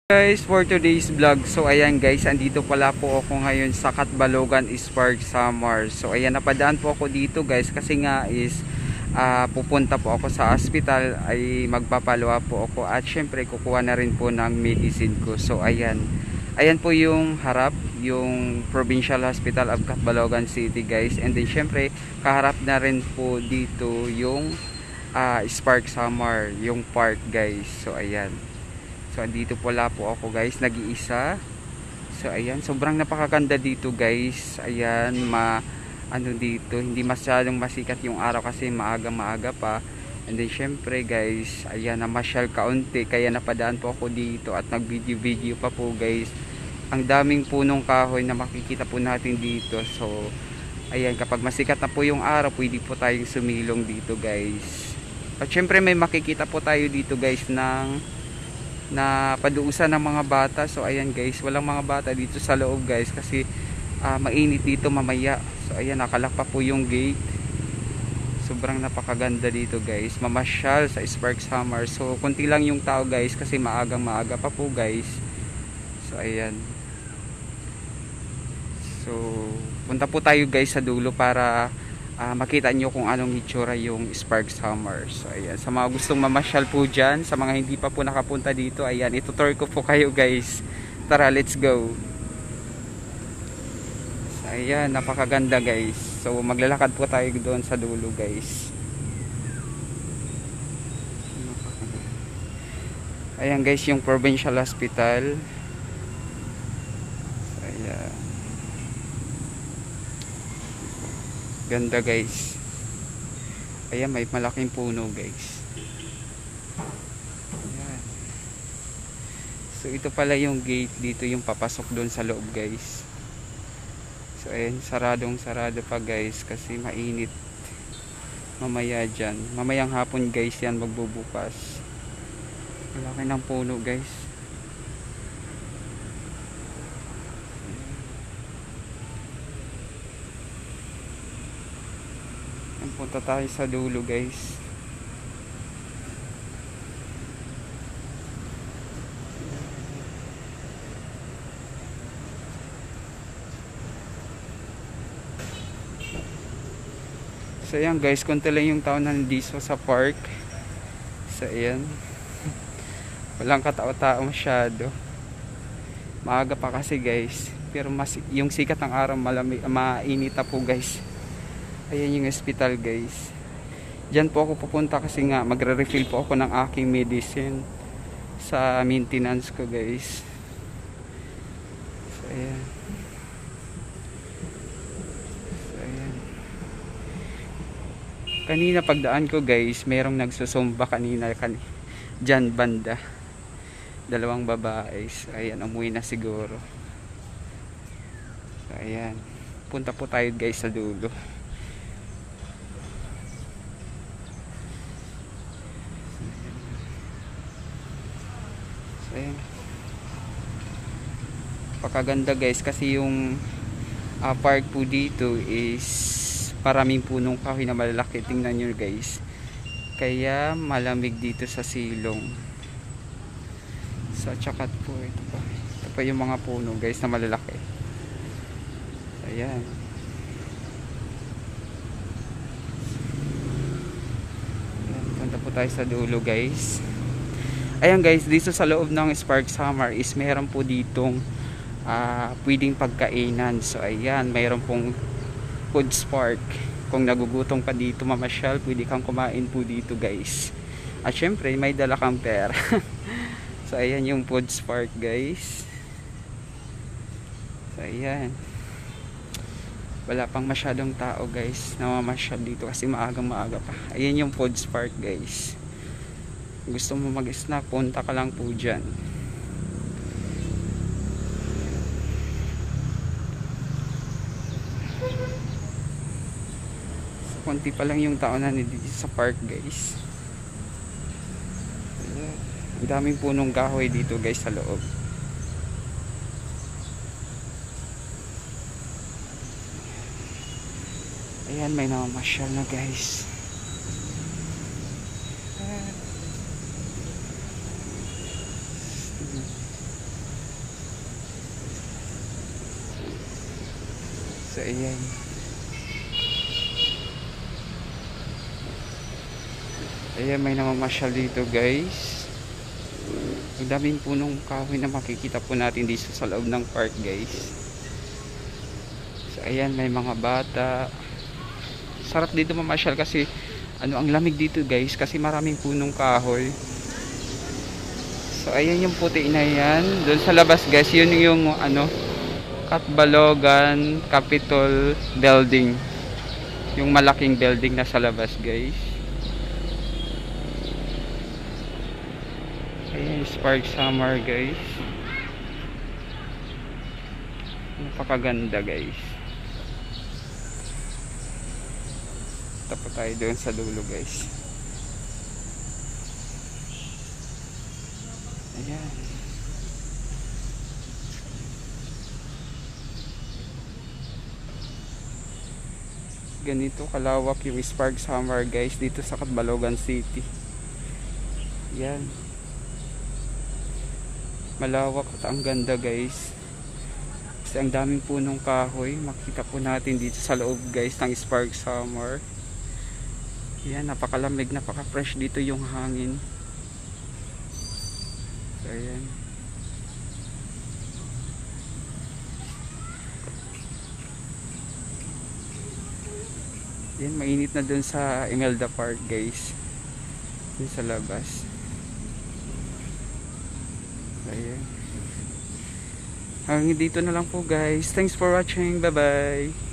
Guys, for today's vlog, so ayan guys, andito pala po ako ngayon sa Catbalogan Spark Samar. So ayan, napadaan po ako dito guys kasi nga is pupunta po ako sa hospital, ay magpapalawa po ako at syempre kukuha na rin po ng medicine ko. So ayan, ayan po yung harap, yung Provincial Hospital of Catbalogan City guys, and then syempre kaharap na rin po dito yung Spark Samar, yung park guys. So ayan, so andito pala po ako guys, nag-iisa. So ayan, sobrang napakaganda dito guys. Ayan, dito, hindi masyadong masikat yung araw kasi maaga pa. And then syempre guys, ayan, namasyal kaunti kaya napadaan po ako dito at nag-video pa po guys. Ang daming punong kahoy na makikita po natin dito. So ayan, kapag masikat na po yung araw, pwede po tayong sumilong dito guys. At syempre may makikita po tayo dito guys na paduusan ng mga bata. So ayan guys, walang mga bata dito sa loob guys kasi mainit dito mamaya. So ayan, nakalak pa po yung gate. Sobrang napakaganda dito guys, mamasyal sa Spark Samar. So konti lang yung tao guys kasi maaga pa po guys. So ayan, so punta po tayo guys sa dulo para makita nyo kung anong itsura yung Spark Samar. So ayan, sa mga gustong mamasyal po dyan, sa mga hindi pa po nakapunta dito, ayan, itutur ko po kayo guys. Tara, let's go. So ayan, napakaganda guys. So maglalakad po tayo doon sa dulo guys. Ayan guys, yung Provincial Hospital. So ayan, ganda guys. Ayan, may malaking puno guys. Ayan. So ito pala yung gate, dito yung papasok doon sa loob guys. So ayan, sarado pa guys kasi mainit mamaya dyan. Mamayang hapon guys yan magbubukas. Malaki ng puno guys. Punta tayo sa dulo guys. So ayan guys, konti lang yung tao na nandito sa park. So ayan, walang katao-tao masyado. Maaga pa kasi guys, pero mas yung sikat ng araw malamig, mainit na po guys. Ayan yung hospital guys. Diyan po ako pupunta kasi nga magre-refill po ako ng aking medicine sa maintenance ko guys. So ayan. So ayan. Kanina pagdaan ko guys, merong nagsusumba kanina diyan banda. Dalawang babae. So ayan, umuwi na siguro. So ayan. Punta po tayo guys sa dulo. Ayan. Pakaganda guys kasi yung park po dito is maraming punong kahoy na malalaki. Tingnan nyo guys, kaya malamig dito sa silong. Sa tsakat po ito pa yung mga puno guys na malalaki. Ayan. Punta po tayo sa dulo guys. Ayan guys, dito sa loob ng Spark Samar is meron po ditong pwedeng pagkainan. So ayan, mayroon pong food spark. Kung nagugutom ka dito mamasyal, pwede kang kumain po dito guys. At syempre may dala kang pera. So ayan yung food spark guys. So ayan, wala pang masyadong tao guys na mamasyal dito kasi maaga pa. Ayan yung food spark guys. Gusto mo mag-snack, punta ka lang po dyan. So, konti pa lang yung tao na dito sa park guys. Ang daming punong kahoy dito guys sa loob. Ayan, may namamasyal na guys. So ayan. Ayan, may namamasyal dito guys. Ang daming punong kahoy na makikita po natin dito sa loob ng park guys. So ayan, may mga bata. Sarap dito mamasyal kasi ang lamig dito guys kasi maraming punong kahoy. So ayan yung puti na yan. Doon sa labas guys, yun yung Catbalogan Capitol Building. Yung malaking building na sa labas guys. Ayan, Spark Summer guys. Napakaganda guys. Tapos tayo doon sa dulo guys. Ayan. Ganito kalawak yung Spark Summer guys dito sa Catbalogan City. Ayan. Malawak at ang ganda guys. Kasi ang daming punong kahoy. Makita po natin dito sa loob guys ng Spark Summer. Ayan, napakalamig, napaka-fresh dito yung hangin. So, ayan. Ayan, mainit na dun sa Imelda Park guys. Dun sa labas. Ayan. Hanggang dito na lang po guys. Thanks for watching. Bye bye.